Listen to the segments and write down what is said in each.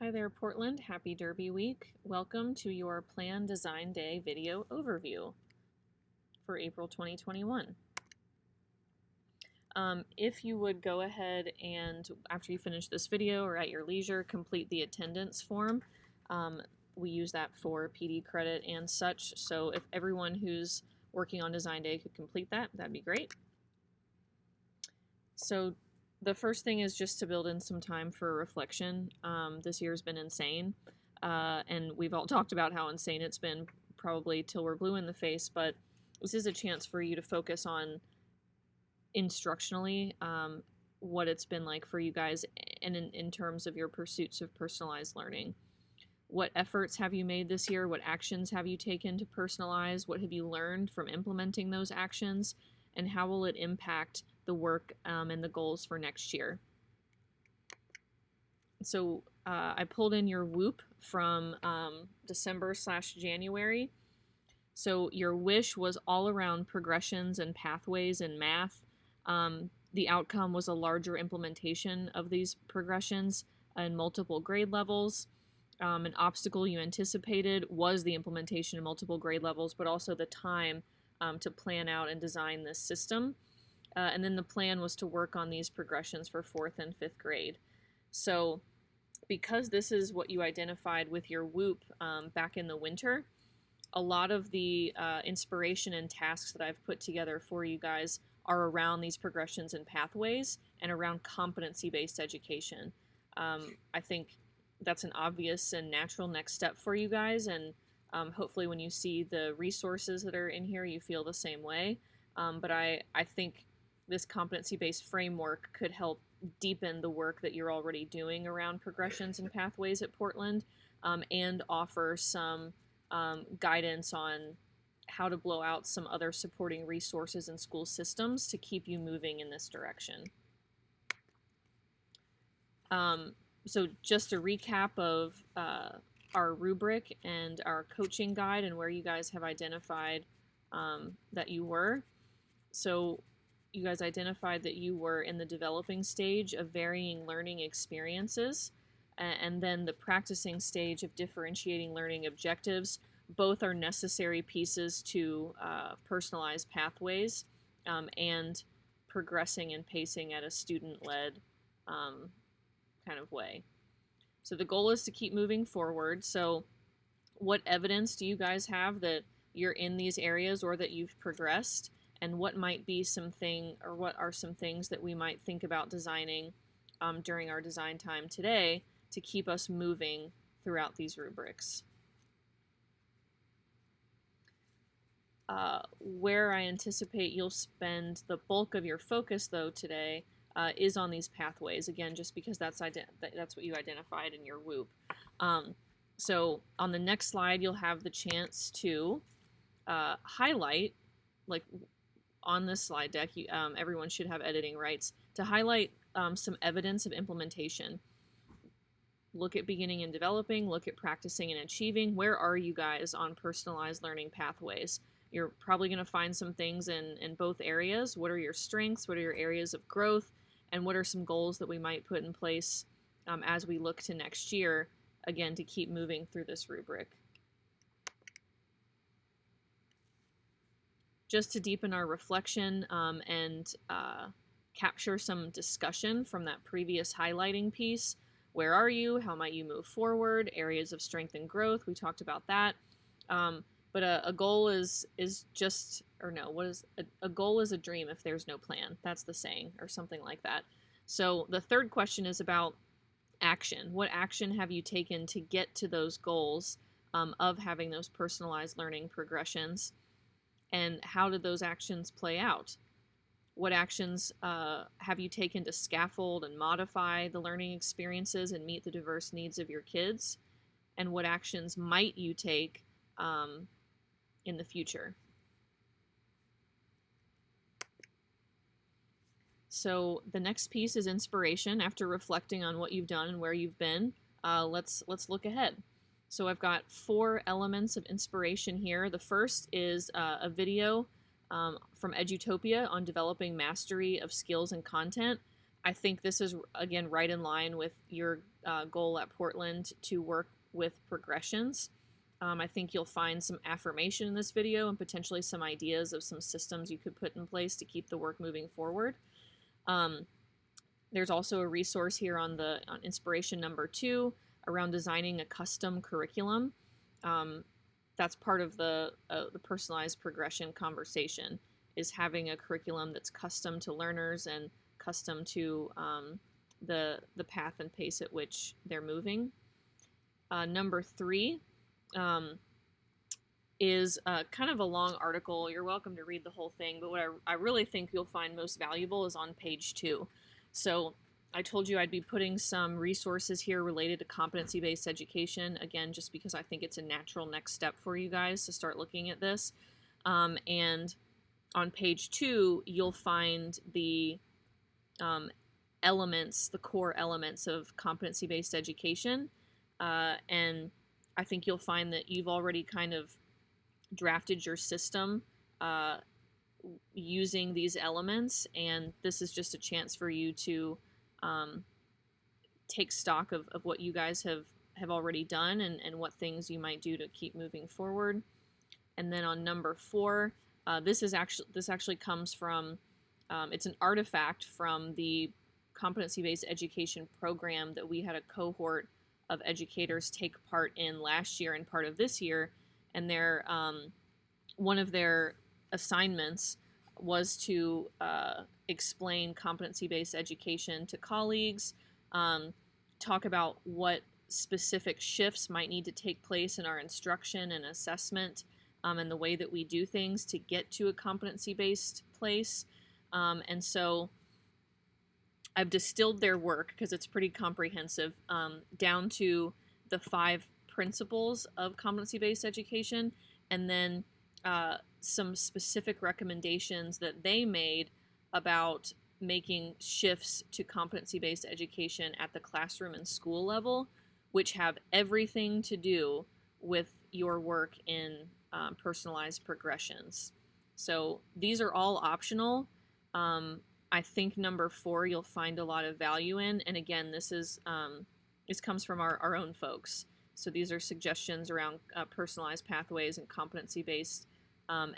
Hi there, Portland. Happy Derby Week. Welcome to your Plan Design Day video overview for April 2021. If you would go ahead and, after you finish this video or at your leisure, complete the attendance form. We use that for PD credit and such, so if everyone who's working on Design Day could complete that, that'd be great. So the first thing is just to build in some time for reflection. This year's been insane, and we've all talked about how insane it's been, probably till we're blue in the face, but this is a chance for you to focus on instructionally what it's been like for you guys and in terms of your pursuits of personalized learning. What efforts have you made this year? What actions have you taken to personalize? What have you learned from implementing those actions? And how will it impact the work and the goals for next year? So I pulled in your WOOP from December/January. So your wish was all around progressions and pathways in math. The outcome was a larger implementation of these progressions in multiple grade levels. An obstacle you anticipated was the implementation in multiple grade levels, but also the time to plan out and design this system. And then the plan was to work on these progressions for 4th and 5th grade. So because this is what you identified with your WOOP back in the winter, a lot of the inspiration and tasks that I've put together for you guys are around these progressions and pathways and around competency-based education. I think that's an obvious and natural next step for you guys, and hopefully when you see the resources that are in here, you feel the same way. But I think this competency-based framework could help deepen the work that you're already doing around progressions and pathways at Portland, and offer some guidance on how to blow out some other supporting resources and school systems to keep you moving in this direction. So just a recap of our rubric and our coaching guide and where you guys have identified that you were. So you guys identified that you were in the developing stage of varying learning experiences, and then the practicing stage of differentiating learning objectives. Both are necessary pieces to personalize pathways and progressing and pacing at a student-led kind of way. So the goal is to keep moving forward. So what evidence do you guys have that you're in these areas or that you've progressed? And what might be something, or what are some things that we might think about designing during our design time today to keep us moving throughout these rubrics? Where I anticipate you'll spend the bulk of your focus, though, today is on these pathways. Again, just because that's what you identified in your WOOP. So on the next slide, you'll have the chance to highlight, like on this slide deck, everyone should have editing rights, to highlight some evidence of implementation. Look at beginning and developing, look at practicing and achieving. Where are you guys on personalized learning pathways? You're probably going to find some things in both areas. What are your strengths? What are your areas of growth? And what are some goals that we might put in place as we look to next year, again, to keep moving through this rubric? Just to deepen our reflection and capture some discussion from that previous highlighting piece. Where are you? How might you move forward? Areas of strength and growth. We talked about that. But a goal is just, or no, what is a goal is a dream if there's no plan. That's the saying, or something like that. So the third question is about action. What action have you taken to get to those goals of having those personalized learning progressions? And how did those actions play out? What actions have you taken to scaffold and modify the learning experiences and meet the diverse needs of your kids? And what actions might you take in the future? So the next piece is inspiration. After reflecting on what you've done and where you've been, let's look ahead. So I've got 4 elements of inspiration here. The first is a video from Edutopia on developing mastery of skills and content. I think this is, again, right in line with your goal at Portland to work with progressions. I think you'll find some affirmation in this video and potentially some ideas of some systems you could put in place to keep the work moving forward. There's also a resource here on inspiration number 2 around designing a custom curriculum. That's part of the personalized progression conversation, is having a curriculum that's custom to learners and custom to the path and pace at which they're moving. Number 3 is kind of a long article. You're welcome to read the whole thing, but what I really think you'll find most valuable is on page 2. So I told you I'd be putting some resources here related to competency-based education, again, just because I think it's a natural next step for you guys to start looking at this. And on page 2, you'll find the elements, the core elements of competency-based education. And I think you'll find that you've already kind of drafted your system using these elements, and this is just a chance for you to take stock of what you guys have already done and what things you might do to keep moving forward. And then on number 4, this actually comes from it's an artifact from the competency-based education program that we had a cohort of educators take part in last year and part of this year, and their one of their assignments was to explain competency-based education to colleagues, talk about what specific shifts might need to take place in our instruction and assessment, and the way that we do things to get to a competency-based place. And so I've distilled their work, because it's pretty comprehensive, down to the 5 principles of competency-based education, and then some specific recommendations that they made about making shifts to competency-based education at the classroom and school level, which have everything to do with your work in personalized progressions. So these are all optional. I think number 4 you'll find a lot of value in, and again, this comes from our own folks. So these are suggestions around personalized pathways and competency-based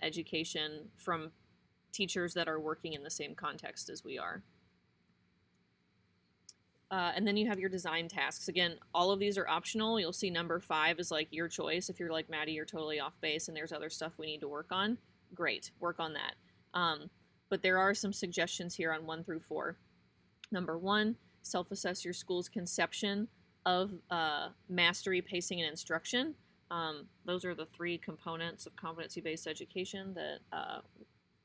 education from teachers that are working in the same context as we are. And then you have your design tasks. Again, all of these are optional. You'll see number 5 is like your choice. If you're like Maddie, you're totally off base and there's other stuff we need to work on, great, work on that. But there are some suggestions here on 1 through 4. Number 1, self-assess your school's conception of mastery, pacing, and instruction. Those are the 3 components of competency-based education that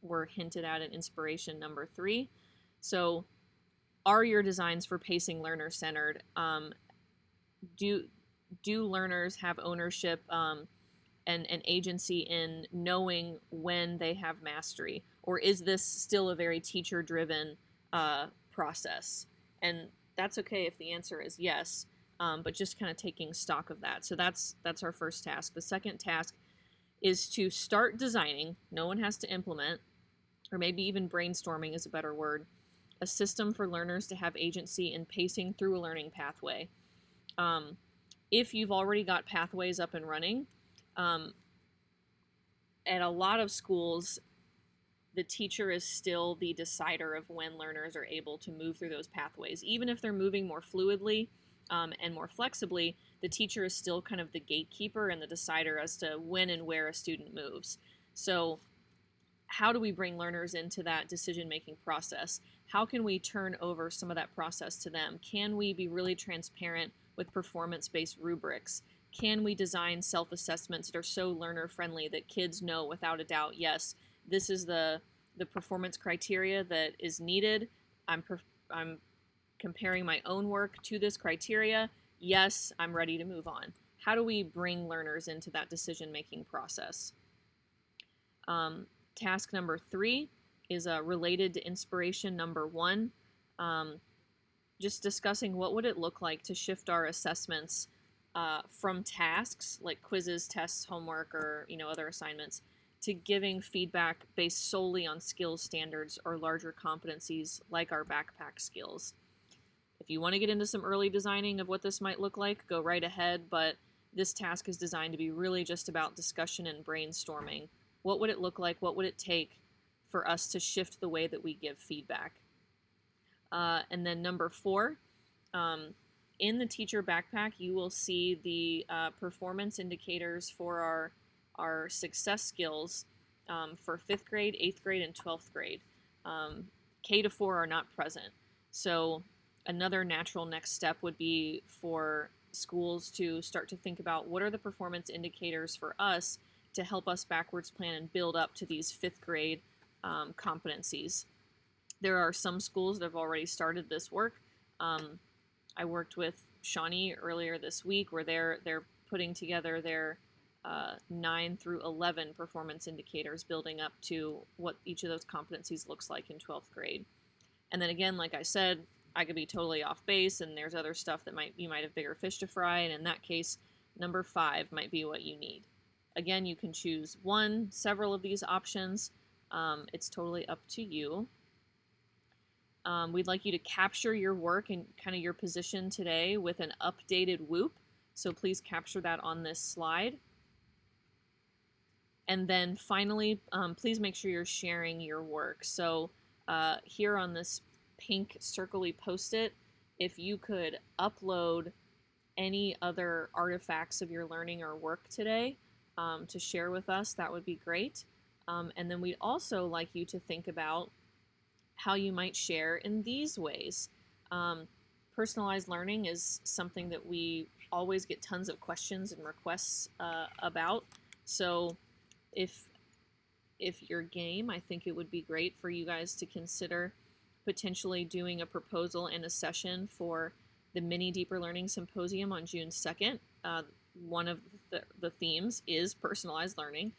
were hinted at in inspiration number 3. So are your designs for pacing learner-centered? Do learners have ownership and agency in knowing when they have mastery? Or is this still a very teacher-driven process? And that's okay if the answer is yes, but just kind of taking stock of that. So that's our first task. The second task is to start designing. No one has to implement, or maybe even brainstorming is a better word, a system for learners to have agency in pacing through a learning pathway. If you've already got pathways up and running, at a lot of schools, the teacher is still the decider of when learners are able to move through those pathways. Even if they're moving more fluidly and more flexibly, the teacher is still kind of the gatekeeper and the decider as to when and where a student moves. So how do we bring learners into that decision-making process? How can we turn over some of that process to them? Can we be really transparent with performance-based rubrics? Can we design self-assessments that are so learner-friendly that kids know without a doubt, yes, this is the performance criteria that is needed. I'm comparing my own work to this criteria. Yes, I'm ready to move on. How do we bring learners into that decision-making process? Task number 3 is related to inspiration number 1. Just discussing what would it look like to shift our assessments from tasks like quizzes, tests, homework, or other assignments, to giving feedback based solely on skills standards or larger competencies like our backpack skills. If you want to get into some early designing of what this might look like, go right ahead, but this task is designed to be really just about discussion and brainstorming. What would it look like? What would it take for us to shift the way that we give feedback? And then number 4, in the teacher backpack, you will see the performance indicators for our success skills for 5th grade, 8th grade, and 12th grade. K to 4 are not present. So another natural next step would be for schools to start to think about what are the performance indicators for us to help us backwards plan and build up to these 5th grade competencies. There are some schools that have already started this work. I worked with Shawnee earlier this week where they're putting together their 9 through 11 performance indicators, building up to what each of those competencies looks like in 12th grade. And then again, like I said, I could be totally off base, and there's other stuff that you might have bigger fish to fry, and in that case, number 5 might be what you need. Again, you can choose one, several of these options. It's totally up to you. We'd like you to capture your work and kind of your position today with an updated WOOP. So please capture that on this slide. And then finally, please make sure you're sharing your work. So here on this pink circle-y post-it, if you could upload any other artifacts of your learning or work today to share with us, that would be great. And then we'd also like you to think about how you might share in these ways. Personalized learning is something that we always get tons of questions and requests about. So if you're game, I think it would be great for you guys to consider potentially doing a proposal and a session for the mini Deeper Learning Symposium on June 2nd. One of the themes is personalized learning.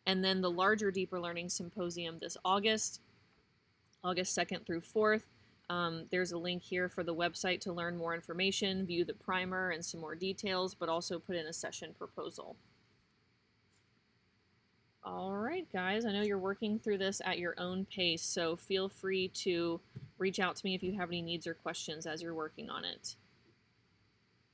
And then the larger Deeper Learning Symposium this August 2nd through 4th. There's a link here for the website to learn more information, view the primer and some more details, but also put in a session proposal. All right, guys, I know you're working through this at your own pace, so feel free to reach out to me if you have any needs or questions as you're working on it.